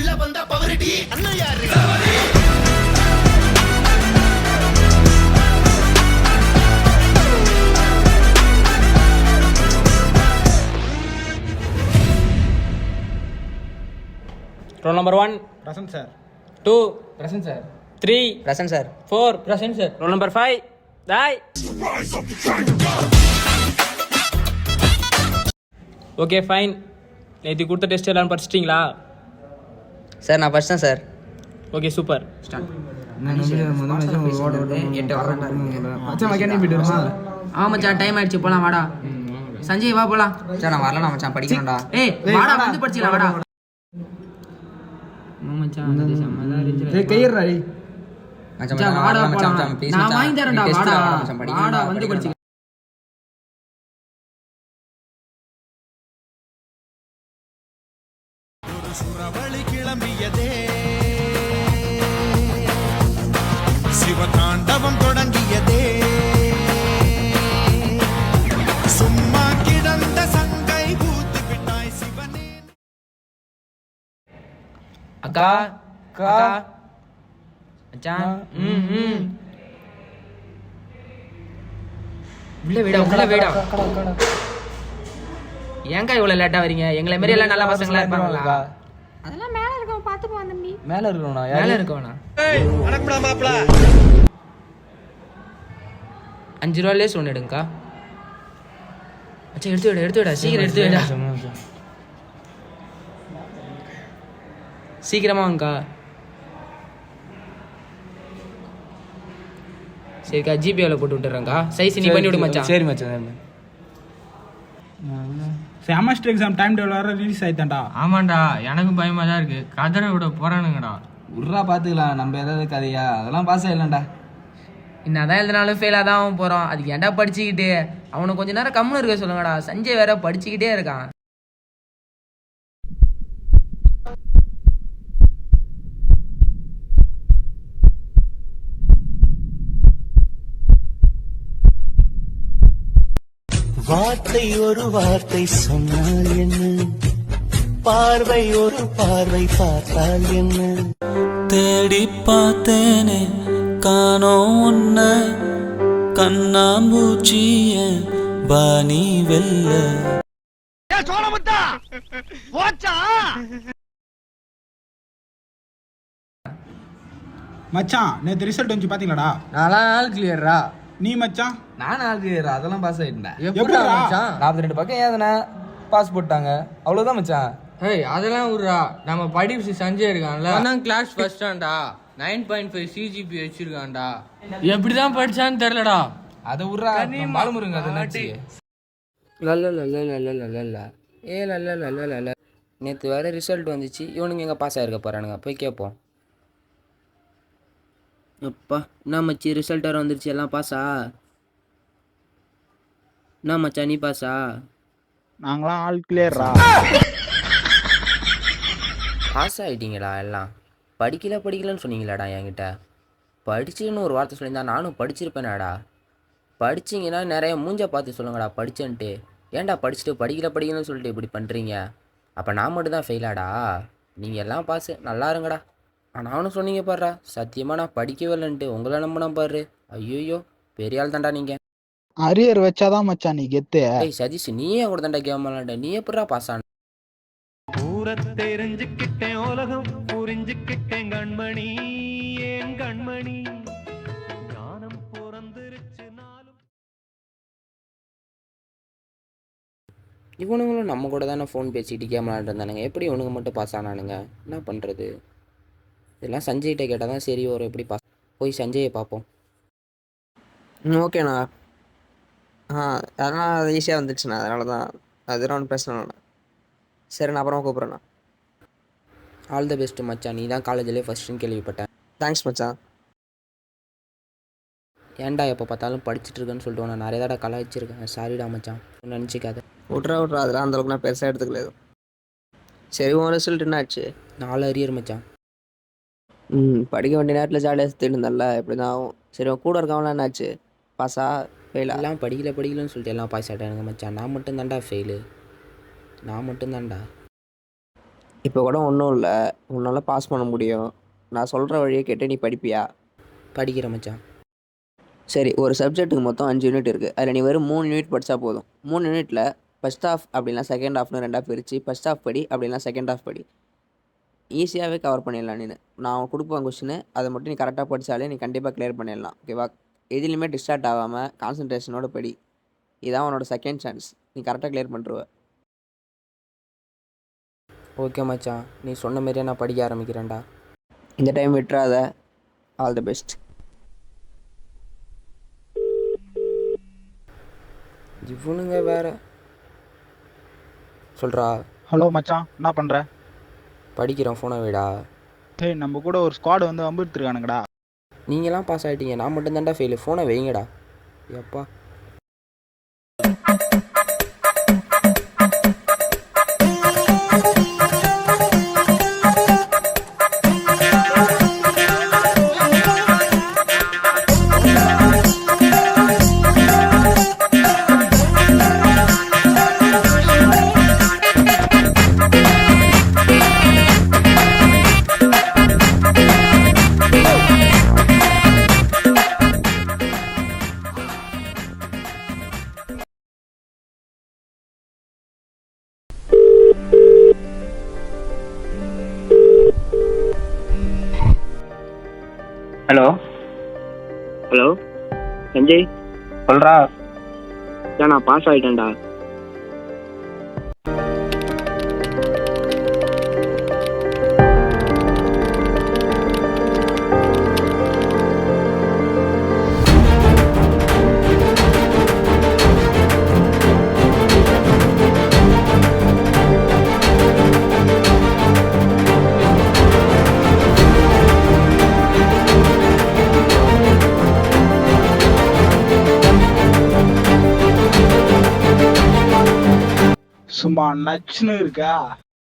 உள்ள வந்தா பவரடி அண்ணா யாரு Roll number 1. Present sir. 2. Present sir. 3. Present sir. 4. Present sir. Roll number 5. Die. Okay, fine. நேற்று கொடுத்த டெஸ்ட் எல்லாம் படிச்சிட்டிங்களா? சார் நான் படிச்சேன் சார். Okay super. ஸ்டார்ட். மச்சான் டைம் ஆயிடுச்சு போலாம் வாடா. சஞ்சய் வா போலாம். சார் நான் வரல மச்சான் படிக்கணும்டா. ஏய் வாடா வந்து படிச்சலாம் வாடா. மச்சான் அது சம்மதா இருந்துச்சு. ஏய் கையறா டேய். மச்சான் வாடா மச்சான் போலாம். ப்ளீஸ் நான் மச்சான். வாங்கி தரேன்டா வாடா. வாடா வந்து படிக்கணும். படிச்சு. சுரவழி கிளம்பியதே சிவதாண்டவம் தொடங்கியதே சும்மா கிடந்த சங்கை பூத்து விட்டாய் சிவனே. அக்கா அக்கா மச்சான் உள்ள வேடா ஏங்க இவ்வளவு லேட்டா வரீங்க? எங்களை மாதிரி எல்லாம் நல்ல பசங்களா இருப்பாங்களா? அதெல்லாம் மேல இருக்கவன் பாத்துக்குவான் தம்பி. மேல இருக்கணும்னா மேல இருக்கவனா? வணக்கம்டா மாப்ள. 5 ரூபாயிலே ஒன்று எடுங்கக்கா. மச்சான் எடுத்து விடா சீக்கிரம் எடுத்து விடா. சீக்கிரமா வாங்கக்கா. சரிக்கா ஜிபேல போட்டு விட்டுறேங்க்கா. சைஸ் நீ பண்ணி விடு மச்சான். சரி மச்சான். செமஸ்டர் எக்ஸாம் டைம் டேபிள் வர ரிலீஸ் ஆயிட்டான்டா. ஆமாண்டா எனக்கும் பயமா தான் இருக்கு. கதரை விட போறானுங்கடா. உர்ரா பாத்துக்கலாம். நம்ம ஏதாவது கதையா அதெல்லாம் பாஸ் ஆயிடலாம்டா. என்னதான் எழுதினாலும் ஃபெயிலாக தான் அவன் போகிறான். அதுக்கு ஏன்டா படிச்சுக்கிட்டு அவனை கொஞ்ச நேரம் கம்முன்னு இருக்க சொல்லுங்கடா. சஞ்சய் வேற படிச்சுக்கிட்டே இருக்கான். வார்த்தை ஒரு வார்த்தை சொன்னால் என்ன, பார்வை ஒரு பார்வை பார்த்தால் என்ன. தேடி பார்த்தேனே காணோம் உன்ன, கண்ணாம்பூச்சிய பாணி வெல்ல. மச்சான் நேத்து ரிசல்ட் வந்து பாத்தீங்களாடா? நாலாம் கிளியரா. நீ மச்சான்? நான் கிளியரா அதெல்லாம் பாஸ் ஆயிட்டேன். எப்படிடா மச்சான் 42 பக்கம் ஏதனா பாஸ் போட்டாங்க. அவ்வளவுதான் மச்சான். ஏய் அதெல்லாம் விட்றா. நம்ம படிப்பு சஞ்சய் இருக்கான்ல, அதான் கிளாஸ் ஃபர்ஸ்டாண்டா. 9.5 சிஜிபி வச்சிருக்கான்டா. எப்படிதான் படிச்சான்னு தெரியலடா. அதை விட்றா. பாலமுருங்க அதை நினைச்சு நேற்று வேறு ரிசல்ட் வந்துச்சு. இவனுங்க எங்கே பாஸ் ஆகிருக்க போகிறானுங்க, போய் கேட்போம். அப்பா என்ன மச்சி ரிசல்ட் வேறு வந்துருச்சு. எல்லாம் பாஸா? என்ன மச்சா நீ பாஸா? நாங்களாம் ஆல் கிளியரா. பாஸ் ஆகிட்டீங்களா எல்லாம்? படிக்கலன்னு சொன்னீங்களாடா என்கிட்ட. படிச்சுன்னு ஒரு வார்த்தை சொல்லியிருந்தா நானும் படிச்சிருப்பேனாடா. படிச்சிங்கன்னா நிறைய மூஞ்ச பார்த்து சொல்லுங்கடா படிச்சேன்ட்டு. ஏன்டா படிச்சுட்டு படிக்கலன்னு சொல்லிட்டு இப்படி பண்ணுறீங்க? அப்போ நான் மட்டும் தான் ஃபெயிலாடா? நீங்கள் எல்லாம் பாஸு நல்லா இருங்கடா. நானும் சொன்னீங்க பாடுறா. சத்தியமாக நான் படிக்கவே இல்லைன்ட்டு உங்களை நம்பினா பாரு. ஐயோ பெரிய ஆள் தாண்டா நீங்கள். அரியர் வச்சாதான் மச்சான் நீ கெத்து. ஏய் சதீஷ் நீயே கூட தாண்டா கேமலாண்ட. நீ எப்படா பாஸ் ஆன? ஊரை தெரிஞ்சுக்கிட்டேன் உலகம் புரிஞ்சுக்கிட்டேன் கண்மணி ஏன் கண்மணி ஞானம் பிறந்திருச்சு நாளும். இவனுங்களும் நம்ம கூட தானே ஃபோன் பேசிக்கிட்டு கேம் விளாண்டுருந்தானுங்க. எப்படி இவனுங்க மட்டும் பாஸ் ஆனானுங்க? என்ன பண்ணுறது? இதெல்லாம் சஞ்சய்கிட்ட கேட்டால் தான் சரி ஒரு எப்படி பாஸ். போய் சஞ்சயை பார்ப்போம். ஓகேண்ணா. அதெல்லாம் அது ஈஸியாக வந்துடுச்சுண்ணா. அதனால தான் அதெல்லாம் ஒன்றும் பிரச்சனை இல்லைண்ணா. சரி நான் அப்புறமா கூப்பிட்றேண்ணா. ஆல் த பெஸ்ட்டு மச்சான். நீ தான் காலேஜ்லேயே ஃபஸ்ட்டுன்னு கேள்விப்பட்டேன். தேங்க்ஸ் மச்சான். ஏன்டா எப்போ பார்த்தாலும் படிச்சுட்டு இருக்கேன்னு சொல்லிட்டு நான் நிறைய தடவை கலாய்ச்சிருக்கேன். சாரிடா மச்சான், நினச்சிக்காத. விட்றா அதெல்லாம் அந்தளவுக்கு நான் பெருசாக எடுத்துக்கல. சரி உன் ரிசல்ட் என்ன ஆச்சு? 4 அரியர் மச்சான். படிக்க வேண்டிய நேரத்தில் ஜாலியாக சுற்றிட்டு இருந்தல்ல, எப்படி தான் ஆகும். சரி உன் கூட இருக்கவங்களாம் என்னாச்சு? பாஸா ஃபெயிலா? எல்லாம் படிக்கலன்னு சொல்லிட்டு எல்லாம் பாஸ் ஆகிட்டானுங்க மச்சான். நான் மட்டும் தான்டா ஃபெயிலு. நான் மட்டும் தான்டா. இப்போ கூட ஒன்றும் இல்லை, உன்னால் பாஸ் பண்ண முடியும். நான் சொல்கிற வழியை கேட்டு நீ படிப்பியா? படிக்கிறேன் மச்சான். சரி, ஒரு சப்ஜெக்ட்டுக்கு மொத்தம் 5 யூனிட் இருக்குது. அதில் நீ வெறும் 3 யூனிட் படித்தா போதும். 3 யூனிட்டில் ஃபஸ்ட் ஹாஃப் அப்படின்னா செகண்ட் ஹாஃப்னு ரெண்டாக பிரித்து ஃபஸ்ட் ஹாஃப் படி, அப்படின்னா செகண்ட் ஹாஃப் படி. ஈஸியாகவே கவர் பண்ணிடலாம் நீ. நான் கொடுப்பேன் கொஷினு, அதை மட்டும் நீ கரெக்டாக படித்தாலே நீ கண்டிப்பாக கிளியர் பண்ணிடலாம். ஓகேவா? எதுலேயுமே டிஸ்ட்ராக்ட் ஆகாமல் கான்சன்ட்ரேஷனோட படி. இதான் உன்னோட செகண்ட் சான்ஸ். நீ கரெக்டாக கிளியர் பண்ணிடுவ. ஓகே மச்சான், நீ சொன்ன மாதிரியே நான் படிக்க ஆரம்பிக்கிறேன்டா. இந்த டைம் விட்டுறாத. All the best. இவனுங்க வேற சொல்கிறா. ஹலோ மச்சான், என்ன பண்ணுற? படிக்கிறேன், ஃபோனை விடா. டேய், நம்ம கூட ஒரு ஸ்குவாடு வந்து வம்பிருத்துருக்கானுங்கடா. நீங்களாம் பாஸ் ஆகிட்டீங்க, நான் மட்டும்தான்டா ஃபெயிலு. ஃபோனை வைங்கடா. எப்பா ஹலோ ஹலோ சஞ்சய் சொல்கிறா. நான் பாஸ் ஆகிட்டேன்டா. சும்மா நச்சுன்னு இருக்கா?